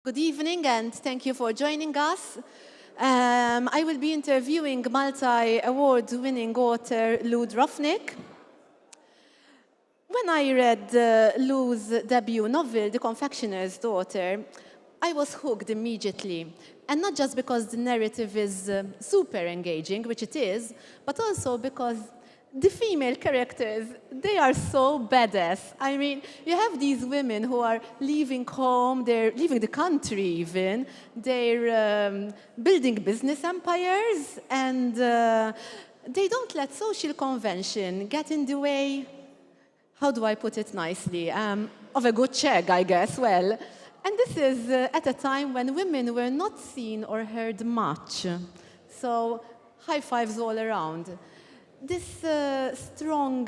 Good evening and thank you for joining us. I will be interviewing multi-award-winning author Lou Drofenik. When I read Lou's debut novel, The Confectioner's Daughter, I was hooked immediately. And not just because the narrative is super engaging, which it is, but also because the female characters, they are so badass. I mean, you have these women who are leaving home, they're leaving the country even, they're building business empires, and they don't let social convention get in the way, how do I put it nicely, of a good check, I guess, well. And this is at a time when women were not seen or heard much. So, high fives all around. This strong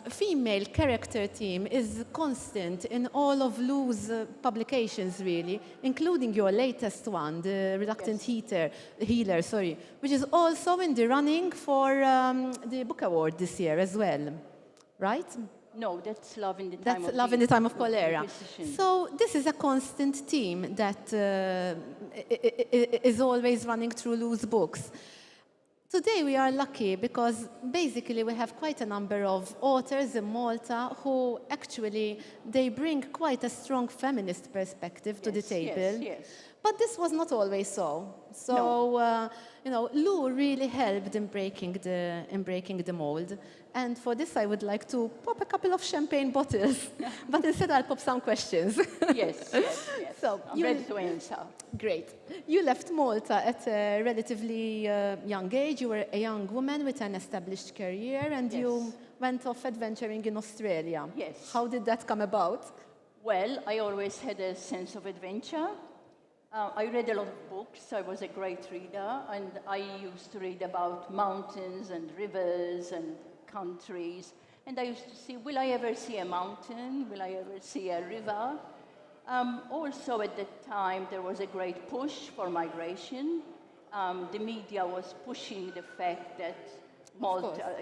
female character theme is constant in all of Lou's publications, really, including your latest one, The Reluctant Healer, which is also in the running for the book award this year as well, right? No, that's Love in the Time of Cholera. So this is a constant theme that is always running through Lou's books. Today we are lucky because basically we have quite a number of authors in Malta who actually, they bring quite a strong feminist perspective to the table. Yes. But this was not always so. So, Lou really helped in breaking the mold. And for this, I would like to pop a couple of champagne bottles. But instead, I'll pop some questions. Yes. So I'm ready to answer. Great. You left Malta at a relatively young age. You were a young woman with an established career, and you went off adventuring in Australia. Yes. How did that come about? Well, I always had a sense of adventure. I read a lot of books. I was a great reader, and I used to read about mountains and rivers and countries. And I used to see, will I ever see a mountain? Will I ever see a river? Also at that time, there was a great push for migration. The media was pushing the fact that Malta,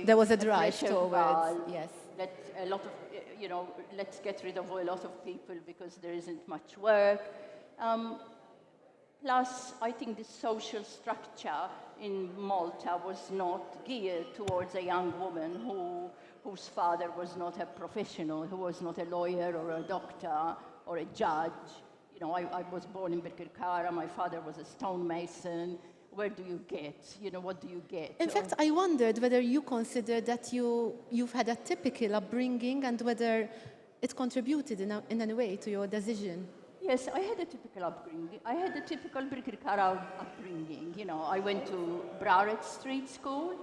there was a drive towards, that a lot of, let's get rid of a lot of people because there isn't much work. Plus, I think the social structure in Malta was not geared towards a young woman whose father was not a professional, who was not a lawyer or a doctor or a judge. I was born in Birkirkara, my father was a stonemason. Where do you get? What do you get? In fact, I wondered whether you consider that you've had a typical upbringing and whether it contributed in any way to your decision. Yes, I had a typical upbringing. I had a typical Birkirkara upbringing. I went to Broward Street School.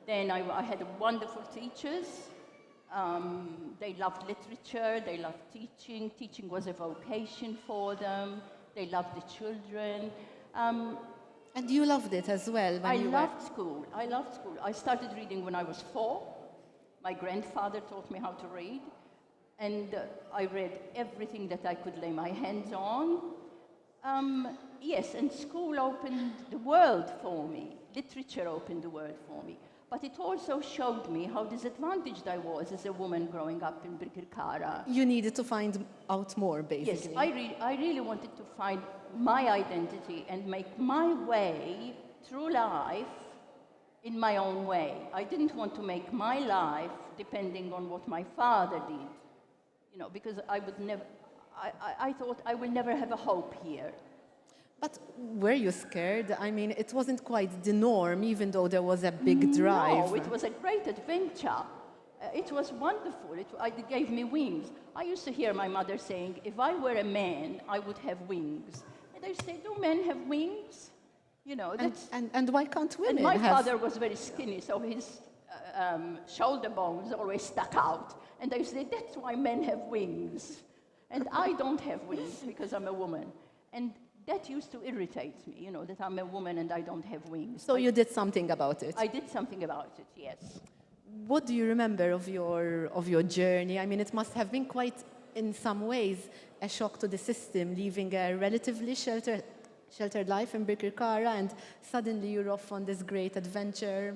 Then I had wonderful teachers. They loved literature. They loved teaching. Teaching was a vocation for them. They loved the children. And you loved it as well when you loved school. I loved school. I started reading when I was 4. My grandfather taught me how to read. And I read everything that I could lay my hands on. Yes, and school opened the world for me. Literature opened the world for me. But it also showed me how disadvantaged I was as a woman growing up in Birkirkara. You needed to find out more, basically. Yes, I really wanted to find my identity and make my way through life in my own way. I didn't want to make my life depending on what my father did. Because I thought I will never have a hope here. But were you scared? I mean, it wasn't quite the norm, even though there was a big drive. No, it was a great adventure. It was wonderful. It gave me wings. I used to hear my mother saying, if I were a man, I would have wings. And I said, do men have wings? And why can't women and my father was very skinny, so his shoulder bones always stuck out. And I said, that's why men have wings. And I don't have wings because I'm a woman. And that used to irritate me, that I'm a woman and I don't have wings. So you did something about it? I did something about it, yes. What do you remember of your journey? I mean, it must have been quite, in some ways, a shock to the system, leaving a relatively sheltered life in Birkirkara, and suddenly you're off on this great adventure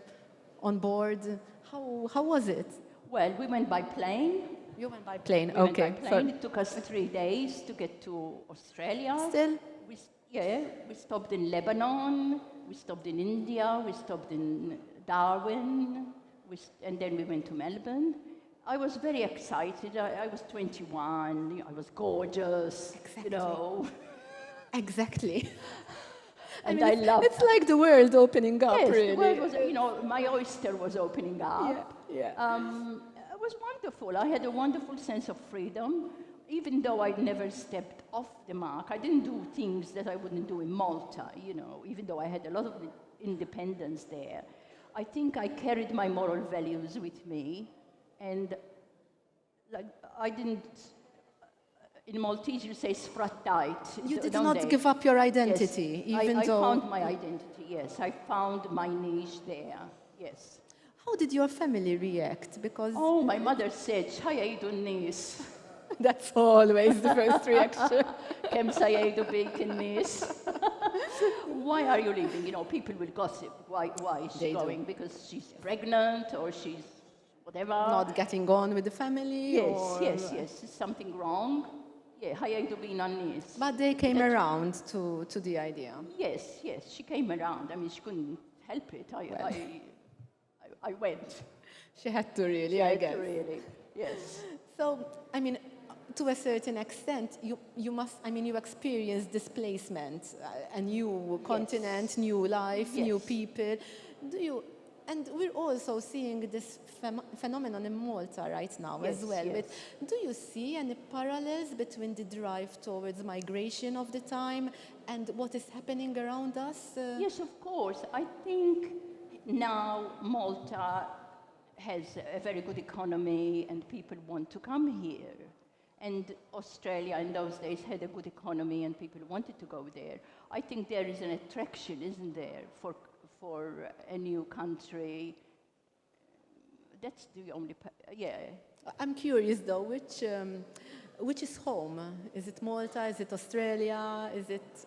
on board. How was it? Well, we went by plane. You went by plane, We okay. went by plane. It took us 3 days to get to Australia. Still? We stopped in Lebanon, we stopped in India, we stopped in Darwin, and then we went to Melbourne. I was very excited. I was 21, I was gorgeous, Exactly. you know. Exactly. And I loved it's like the world opening up, yes, really. the world was, you know, my oyster was opening up. Yeah. It was wonderful. I had a wonderful sense of freedom, even though I'd never stepped off the mark. I didn't do things that I wouldn't do in Malta, you know, even though I had a lot of independence there. I think I carried my moral values with me, and like I didn't. In Maltese, you say sprattait. You did don't not they? give up your identity, Yes, even I though... found my identity, yes. I found my niche there, yes. How did your family react? Because Oh, my mother said, "Xajajdu n-nies." that's always the first reaction. Kem sajajdu bejk n-nies. Why are you leaving? You know, people will gossip. Why is They she do. going? Because she's pregnant or she's whatever. Not getting on with the family? Yes, or... yes. Is something wrong? Yeah, xajajdu bejn n-nies. But they came around to the idea. Yes, she came around. I mean, she couldn't help it. I went. She had to really, She I had guess. to really, yes. So, I mean, to a certain extent, you must, I mean, you experience displacement, a new continent, new life, new Yes. people. And we're also seeing this phenomenon in Malta right now as Yes, well. yes. But do you see any parallels between the drive towards migration of the time and what is happening around us? Yes, of course. I think now Malta has a very good economy and people want to come here. And Australia in those days had a good economy and people wanted to go there. I think there is an attraction, isn't there, for a new country. That's the only, yeah. I'm curious though, which is home? Is it Malta? Is it Australia? Is it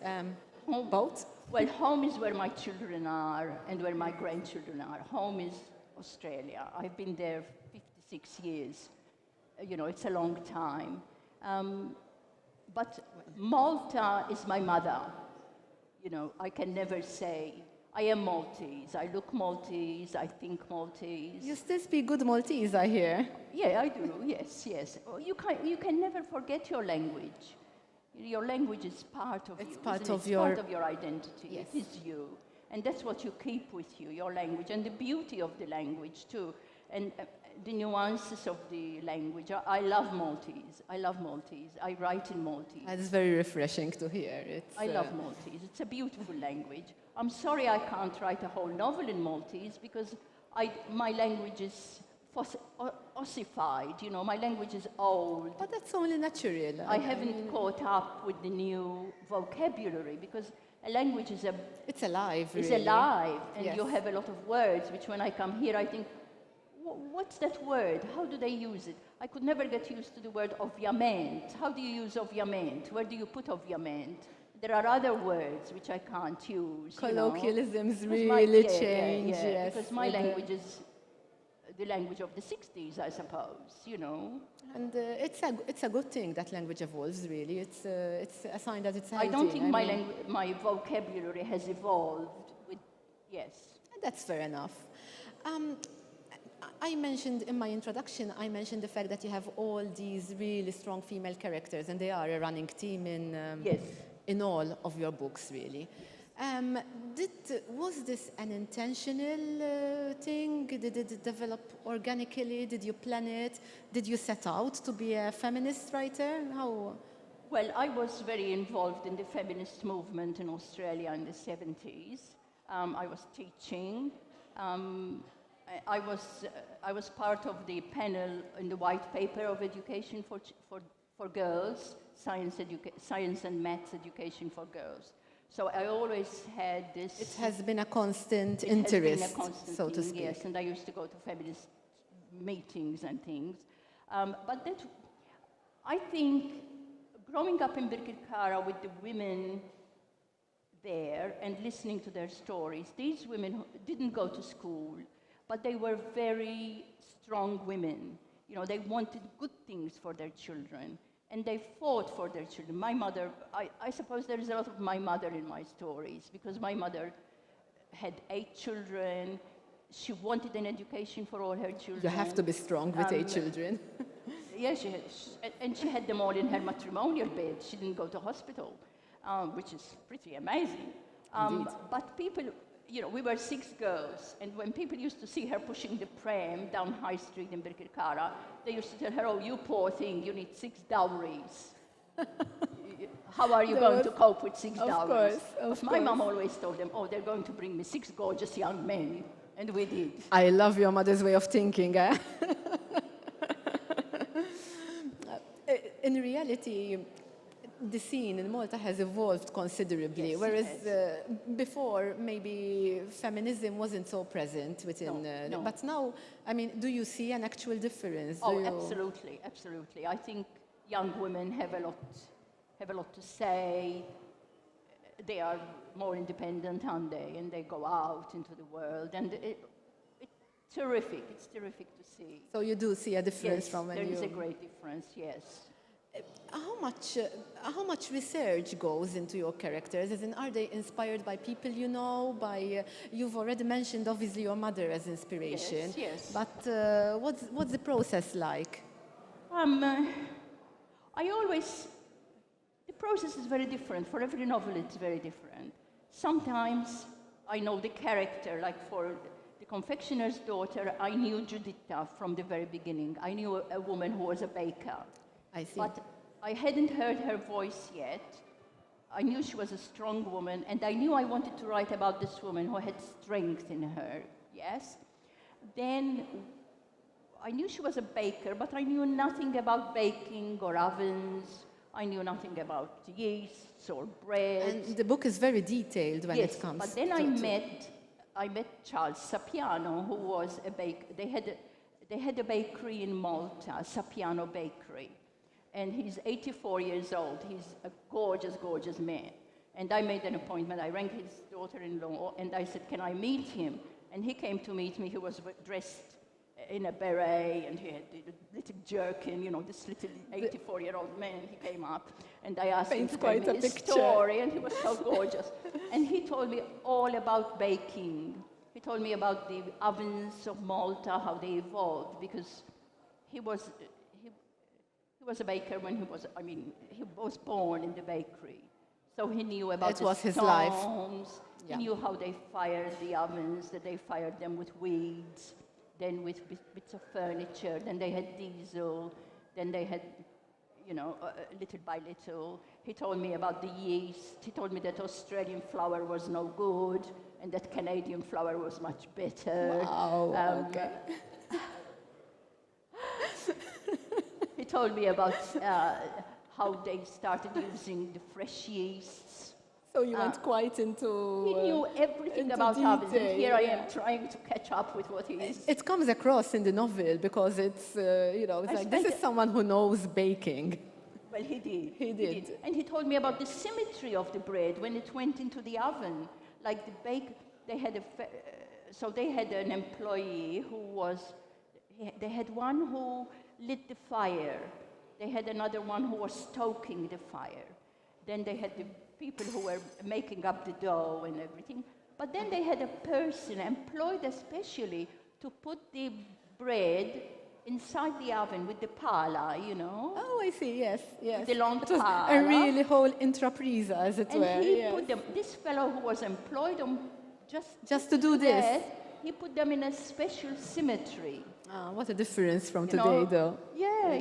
Home. both? Well, home is where my children are and where my grandchildren are. Home is Australia. I've been there 56 years. You know, it's a long time. But Malta is my mother. You know, I can never say, I am Maltese, I look Maltese, I think Maltese. You still speak good Maltese, I hear. Yeah, I do, yes. Oh, you can never forget your language. Your language is part of you. It's part isn't it? of It's your... part of your identity. Yes. It is you. And that's what you keep with you, your language, and the beauty of the language too. And the nuances of the language. I love Maltese. I write in Maltese. It's very refreshing to hear. I love Maltese. It's a beautiful language. I'm sorry I can't write a whole novel in Maltese because my language is ossified. You know, my language is old. But that's only natural. I haven't caught up with the new vocabulary because a language is it's alive, really. It's alive, and Yes. you have a lot of words, which when I come here, I think, what's that word? How do they use it? I could never get used to the word ovviamente. How do you use ovviamente? Where do you put ovviamente? There are other words which I can't use. Colloquialisms Because really change. Yeah, Yes, because my with the- language is the language of the 60s, I suppose, you know. And it's a good thing that language evolves, really. It's a sign that it's healthy. I don't think mean, my vocabulary has evolved with, yes. That's fair enough. I mentioned in my introduction, I mentioned the fact that you have all these really strong female characters, and they are a running team Yes. in all of your books, really. Was this an intentional thing? Did it develop organically? Did you plan it? Did you set out to be a feminist writer? How? Well, I was very involved in the feminist movement in Australia in the 70s. I was teaching. I was part of the panel in the white paper of education for girls, science and maths education for girls. So I always had this. It has been a constant It interest, has been a constant so to thing, speak. yes, and I used to go to feminist meetings and things. But that, I think, growing up in Birkirkara with the women there and listening to their stories, these women didn't go to school, but they were very strong women. You know, they wanted good things for their children, and they fought for their children. My mother, I suppose there is a lot of my mother in my stories, because my mother had 8 children. She wanted an education for all her children. You have to be strong with 8 children. Yes, and she had them all in her matrimonial bed. She didn't go to hospital, which is pretty amazing. But people, you know, we were 6 girls, and when people used to see her pushing the pram down High Street in Birkirkara, they used to tell her, "Oh, you poor thing, you need 6 dowries." How are you going to cope with 6 dowries? Of My mom always told them, "Oh, they're going to bring me 6 gorgeous young men," and we did. I love your mother's way of thinking. In reality, the scene in Malta has evolved considerably, Yes, whereas before maybe feminism wasn't so present within. No. But now, I mean, do you see an actual difference? Oh, absolutely, absolutely. I think young women have a lot to say. They are more independent, aren't they? And they go out into the world, and it's terrific. It's terrific to see. So you do see a difference Yes, from when there you... is a great difference. Yes. How much research goes into your characters? As in, are they inspired by people you know? You've already mentioned, obviously, your mother as inspiration. Yes. But what's the process like? The process is very different. For every novel, it's very different. Sometimes I know the character, like for The Confectioner's Daughter, I knew Giuditta from the very beginning. I knew a woman who was a baker. I see. But I hadn't heard her voice yet. I knew she was a strong woman, and I knew I wanted to write about this woman who had strength in her, yes? Then I knew she was a baker, but I knew nothing about baking or ovens. I knew nothing about yeasts or bread. And the book is very detailed when Yes, it comes but then I met Charles Sapiano, who was a baker. They had a bakery in Malta, Sapiano Bakery. And he's 84 years old. He's a gorgeous, gorgeous man. And I made an appointment. I rang his daughter-in-law, and I said, "Can I meet him?" And he came to meet me. He was dressed in a beret, and he had a little jerkin, you know, this little 84-year-old man. He came up, and I asked him to tell me his story, and he was so gorgeous. And he told me all about baking. He told me about the ovens of Malta, how they evolved, because he was a baker when he was born in the bakery. So he knew about It was his life. He knew how they fired the ovens, that they fired them with weeds, then with bits of furniture, then they had diesel, then they had, you know, little by little. He told me about the yeast. He told me that Australian flour was no good and that Canadian flour was much better. Wow, okay. He told me about how they started using the fresh yeasts. So you went quite into... He knew everything about ovens, and here I am trying to catch up with what he is. It comes across in the novel because it's, it's like, this is someone who knows baking. Well, he did. He did. And he told me about the symmetry of the bread when it went into the oven. Like they had an employee who was, they had one who lit the fire. They had another one who was stoking the fire. Then they had the people who were making up the dough and everything. But then they had a person employed especially to put the bread inside the oven with the pala, you know. Oh, I see, yes. The long it was pala. a really whole intrapresa, as it were. And he put them, this fellow who was employed on just to do this. He put them in a special symmetry. What a difference from today, though. Yeah.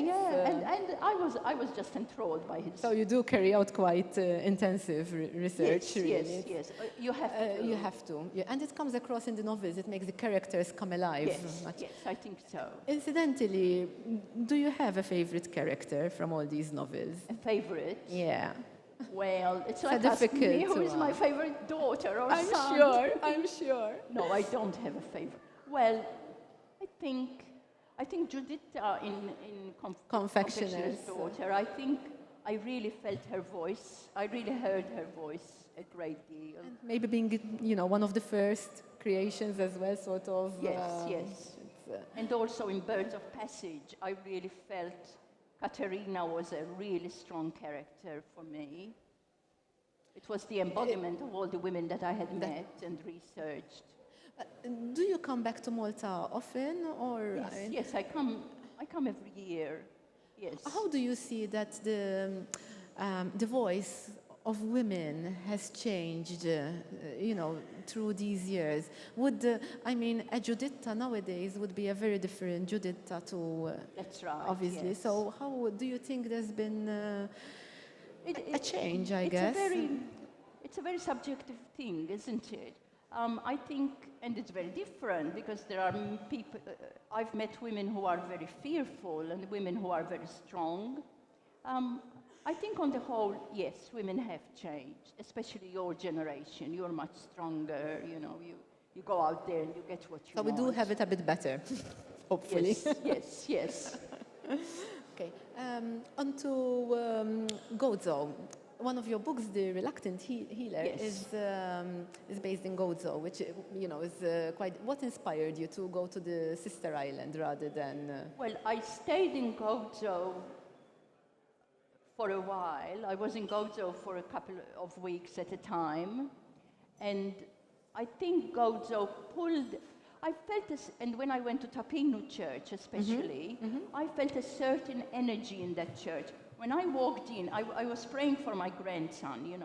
And I was just enthralled by his... So you do carry out quite intensive research, really. Yes. You have to. You have to. Yeah. And it comes across in the novels. It makes the characters come alive. Yes, I think so. Incidentally, do you have a favorite character from all these novels? A favorite? Yeah. Well, it's like asking me who is my favorite daughter or son. I'm sure. No, I don't have a favorite. Well, I think Giuditta in Confectioner's Daughter, I think I really felt her voice. I really heard her voice a great deal. And maybe being, one of the first creations as well, sort of. Yes. And also in Birds of Passage, I really felt Katerina was a really strong character for me. It was the embodiment of all the women that I had met and researched. Do you come back to Malta often, or? Yes, I come every year. Yes. How do you see that the voice of women has changed, through these years? Would a Giuditta nowadays would be a very different Giuditta to That's right. obviously. Yes. So how do you think there's been a change? I guess it's a very subjective thing, isn't it? I think, and it's very different because there are people. I've met women who are very fearful and women who are very strong. I think on the whole, yes, women have changed, especially your generation. You're much stronger, you go out there and you get what you want. So we do have it a bit better, hopefully. Yes. Okay, on to Gozo. One of your books, The Reluctant Healer, Yes. is based in Gozo, which, is quite... What inspired you to go to the sister island rather than... Well, I stayed in Gozo for a while. I was in Gozo for a couple of weeks at a time. And I think Gozo pulled... I felt this, and when I went to Tapinu Church especially, I felt a certain energy in that church. When I walked in, I was praying for my grandson,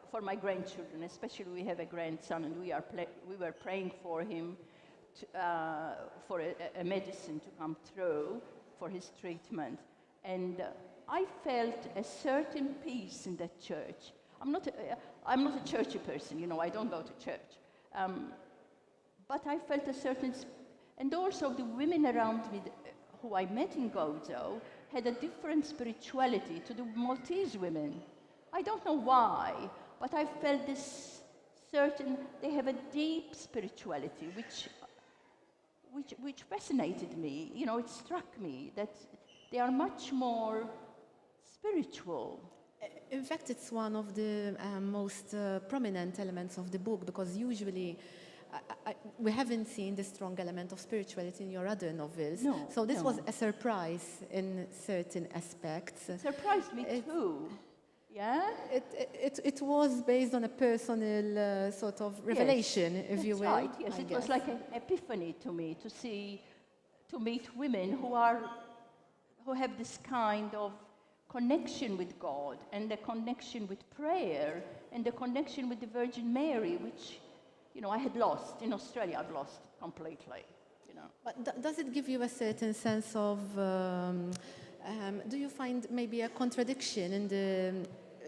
for my grandchildren, especially we have a grandson, and we were praying for him for a medicine to come through for his treatment. And I felt a certain peace in that church. I'm not a churchy person, I don't go to church. But I felt a certain, and also the women around me who I met in Gozo had a different spirituality to the Maltese women. I don't know why, but I felt this certain, they have a deep spirituality which fascinated me. It struck me that they are much more spiritual. In fact, it's one of the most prominent elements of the book, because usually we haven't seen the strong element of spirituality in your other novels. No, so this no. was a surprise in certain aspects. Surprised me too. Yeah? It was based on a personal sort of revelation, if you will. Right, yes. It was like an epiphany to me to meet women who have this kind of connection with God and the connection with prayer and the connection with the Virgin Mary, which I had lost. In Australia, I've lost completely, But does it give you a certain sense of, do you find maybe a contradiction in the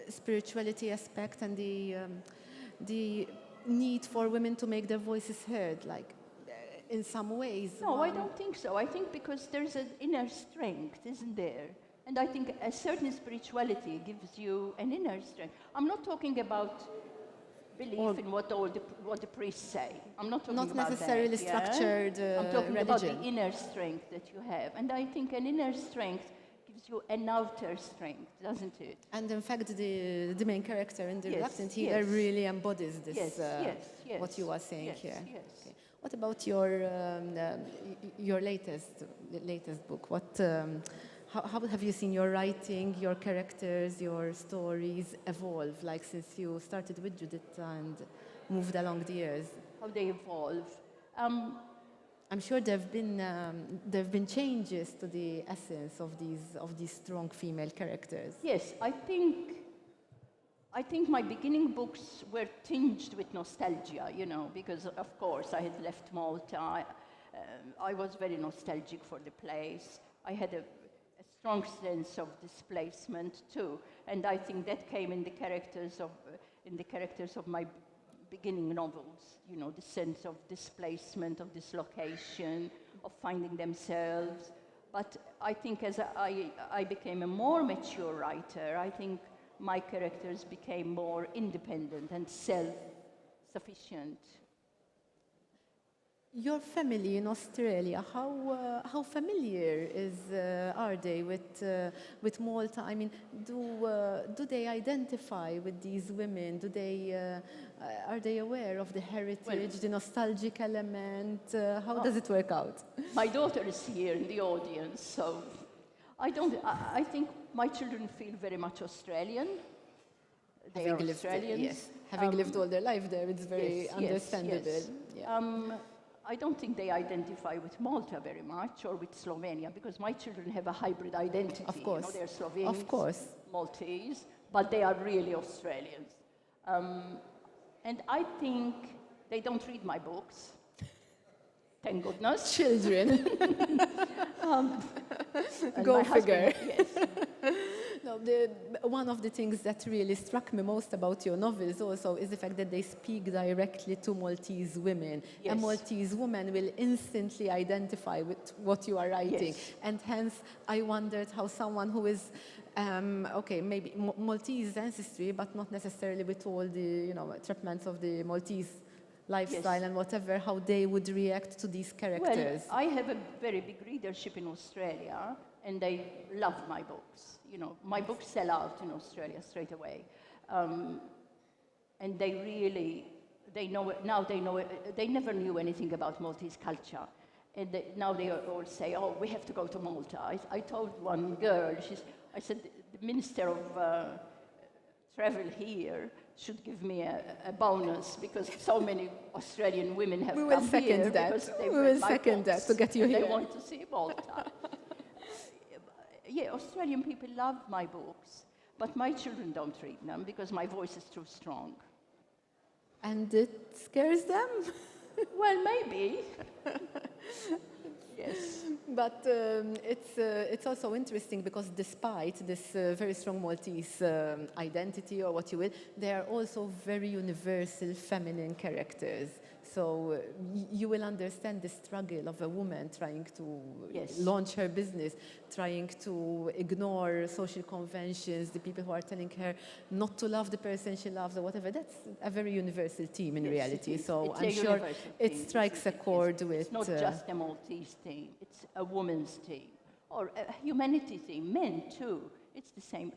spirituality aspect and the need for women to make their voices heard, in some ways? No, I don't think so. I think because there's an inner strength, isn't there? And I think a certain spirituality gives you an inner strength. I'm not talking about belief in what the priests say. I'm not talking about that. Not necessarily structured I'm talking religion. about the inner strength that you have. And I think an inner strength gives you an outer strength, doesn't it? And in fact, the main character in The Reluctant Healer yes. really embodies this, yes, what you are saying here. Yes. Okay. What about your latest book? How have you seen your writing, your characters, your stories evolve, since you started with Giuditta and moved along the years? How they evolve. I'm sure there've been changes to the essence of these strong female characters. Yes, I think my beginning books were tinged with nostalgia, because of course I had left Malta. I was very nostalgic for the place. I had a strong sense of displacement too, and I think that came in the characters of my beginning novels. The sense of displacement, of dislocation, of finding themselves. But I think as I became a more mature writer, I think my characters became more independent and self-sufficient. Your family in Australia, how familiar are they with Malta? I mean, do they identify with these women? Are they aware of the heritage, the nostalgic element? How does it work out? My daughter is here in the audience, so I think my children feel very much Australian. They are Australians. Yes, having lived all their life there, it's very Yes, understandable. yes. Yeah. I don't think they identify with Malta very much or with Slovenia because my children have a hybrid identity. Of course. They're Slovenes, Of course. Maltese, but they are really Australians. And I think they don't read my books. Thank goodness. Children. And Go my figure. husband, yes. No, one of the things that really struck me most about your novels also is the fact that they speak directly to Maltese women. Yes. A Maltese woman will instantly identify with what you are writing. Yes. And hence, I wondered how someone who is, maybe Maltese ancestry, but not necessarily with all the, treatments of the Maltese lifestyle and whatever, how they would react to these characters. Well, I have a very big readership in Australia, and they love my books. My books sell out in Australia straight away. And they know it, now they know it. They never knew anything about Maltese culture. And now they all say, oh, we have to go to Malta. I told one girl, I said, the Minister of Travel here should give me a bonus because so many Australian women have come here. We will second that to get you here. They want to see Malta. Yeah, Australian people love my books, but my children don't read them because my voice is too strong. And it scares them? Well, maybe. Yes. But it's also interesting because despite this very strong Maltese identity or what you will, they are also very universal feminine characters. So you will understand the struggle of a woman trying to launch her business, trying to ignore social conventions, the people who are telling her not to love the person she loves or whatever. That's a very universal theme in reality. So I'm sure it strikes a chord with... It's not just a Maltese theme, it's a woman's theme. Or a humanity theme, men too. It's the same,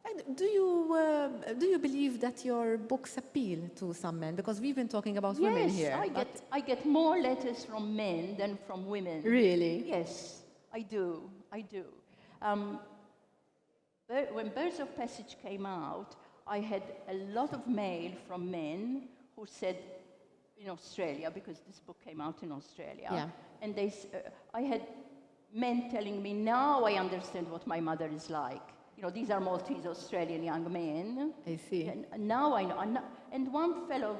And do you believe that your books appeal to some men? Because we've been talking about women here. Yes, I get more letters from men than from women. Really? Yes, I do. When Birds of Passage came out, I had a lot of mail from men who said, in Australia, because this book came out in Australia, and I had men telling me, now I understand what my mother is like. These are Maltese Australian young men. I see. And now I know. And one fellow,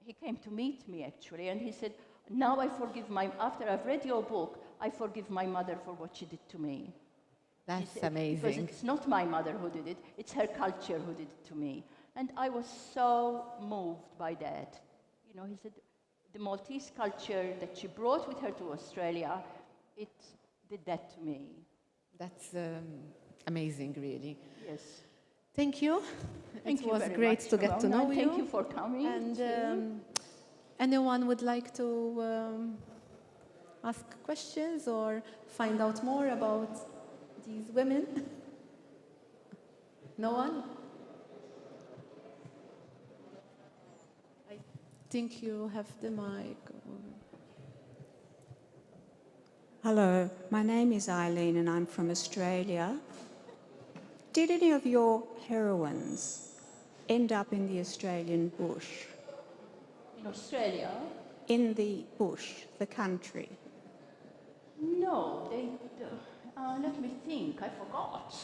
he came to meet me actually, and he said, now I forgive after I've read your book, I forgive my mother for what she did to me. That's said, amazing. Because it's not my mother who did it, it's her culture who did it to me. And I was so moved by that. He said, the Maltese culture that she brought with her to Australia, it did that to me. That's amazing, really. Yes. Thank you. Thank you was very great much, to get to Ramona. know you. Thank you for coming. And anyone would like to ask questions or find out more about these women? No one? I think you have the mic. Hello, my name is Eileen and I'm from Australia. Did any of your heroines end up in the Australian bush? In Australia? In the bush, the country? No, let me think, I forgot.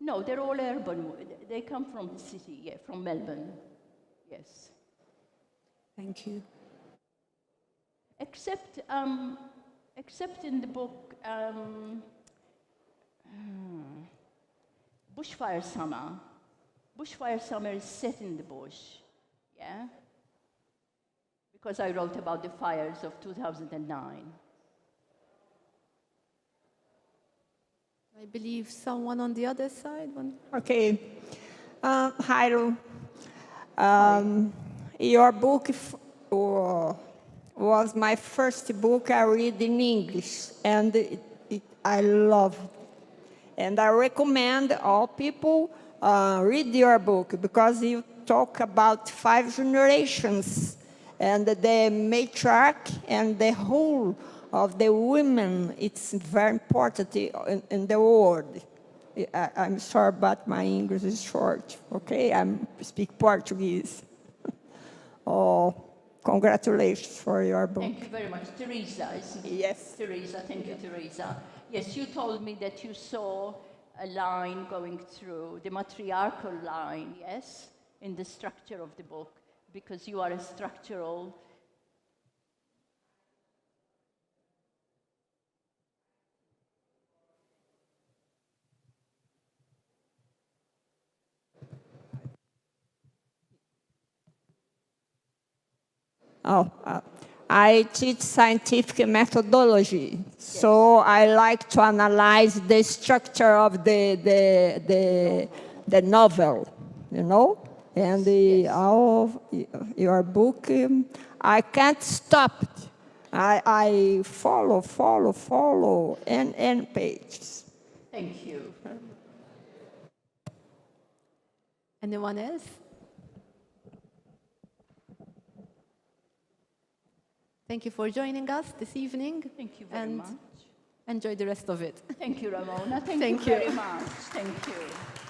No, they're all urban. They come from the city, from Melbourne, yes. Thank you. Except in the book Bushfire Summer. Bushfire Summer is set in the bush, yeah? Because I wrote about the fires of 2009. I believe someone on the other side. Okay. Hi, Lou. Your book was my first book I read in English, and I loved it. And I recommend all people read your book, because you talk about 5 generations, and the matriarch and the whole of the women. It's very important in the world. I'm sorry, but my English is short, okay? I speak Portuguese. Oh, congratulations for your book. Thank you very much. Teresa, isn't it? Yes. Teresa, thank you, Teresa. Yes, you told me that you saw a line going through, the matriarchal line, yes, in the structure of the book, because you are a structural. I teach scientific methodology, so I like to analyze the structure of the novel, you know? And all your book, I can't stop it. I follow, and pages. Thank you. Anyone else? Thank you for joining us this evening. Thank you very and much. Enjoy the rest of it. Thank you, Ramona. Thank Thank you you. very much. Thank you.